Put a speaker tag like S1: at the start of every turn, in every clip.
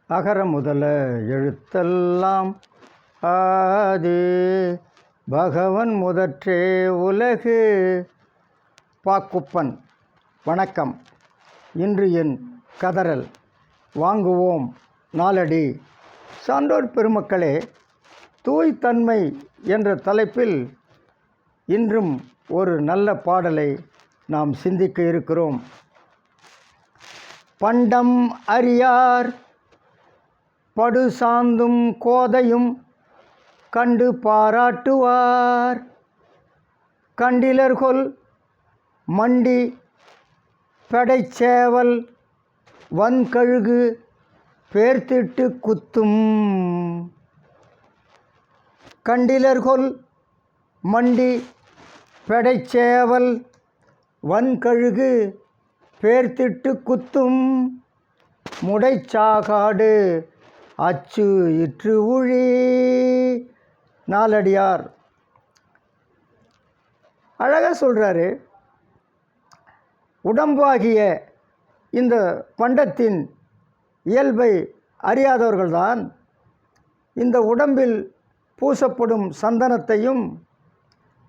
S1: அகர முதல எழுத்தெல்லாம் ஆதி பகவன் முதற்றே உலகு. பாக்குப்பன். வணக்கம். இன்று என் கதறல் வாங்குவோம் நாலடி. சான்றோர் பெருமக்களே, தூய்த்தன்மை என்ற தலைப்பில் இன்றும் ஒரு நல்ல பாடலை நாம் சிந்திக்க இருக்கிறோம். பண்டம் அறியார் படு சாந்தும் கோதையும் கண்டு பாராட்டுவார். கண்டிலர்கொல் மண்டி பெடைச்சேவல் வன்கழுகு பேர்த்திட்டு குத்தும். கண்டிலர்கொல் மண்டி பெடைச்சேவல் வன்கழுகு பேர்த்திட்டு குத்தும். முடைச்சாகாடு அச்சு இற்று உழி. நாலடியார் அழகாக சொல்கிறாரு. உடம்பாகிய இந்த பண்டத்தின் இயல்பை அறியாதவர்கள்தான் இந்த உடம்பில் பூசப்படும் சந்தனத்தையும்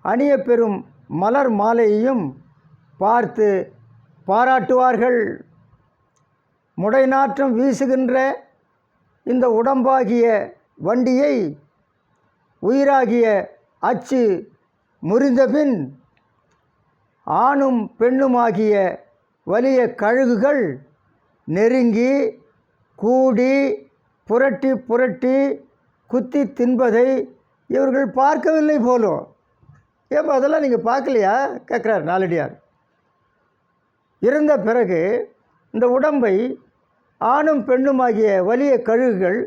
S1: அணியப்பெறும் மலர் மாலையையும் பார்த்து பாராட்டுவார்கள். முடைநாற்றம் வீசுகின்ற இந்த உடம்பாகிய வண்டியை உயிராகிய அச்சு முறிந்தபின் ஆணும் பெண்ணுமாகிய வலிய கழுகுகள் நெருங்கி கூடி புரட்டி புரட்டி குத்தி தின்பதை இவர்கள் பார்க்கவில்லை போலும். ஏப்போ அதெல்லாம் நீங்கள் பார்க்கலையா கேட்குறார் நாலடியார். இறந்த பிறகு இந்த உடம்பை ஆணும் பெண்ணுமாகிய வலிய கழுகுகள்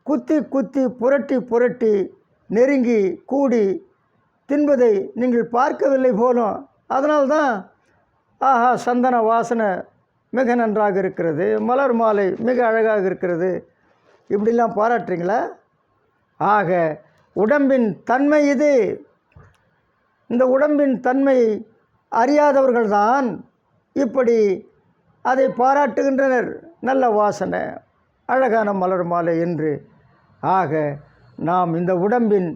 S1: குத்தி குத்தி புரட்டி புரட்டி நெருங்கி கூடி தின்பதை நீங்கள் பார்க்கவில்லை போலும். அதனால்தான் ஆஹா, சந்தன வாசனை மிக நன்றாக இருக்கிறது, மலர் மாலை மிக அழகாக இருக்கிறது, இப்படிலாம் பாராட்டுறீங்களா? ஆக உடம்பின் தன்மை இது. இந்த உடம்பின் தன்மையை அறியாதவர்கள்தான் இப்படி அதை பாராட்டுகின்றனர். நல்ல வாசனை, அழகான மலர் மாலை என்று. ஆக நாம் இந்த உடம்பின்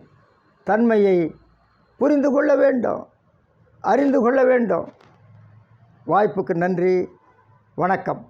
S1: தன்மையை புரிந்து கொள்ள வேண்டும், அறிந்து கொள்ள வேண்டும். வாய்ப்புக்கு நன்றி. வணக்கம்.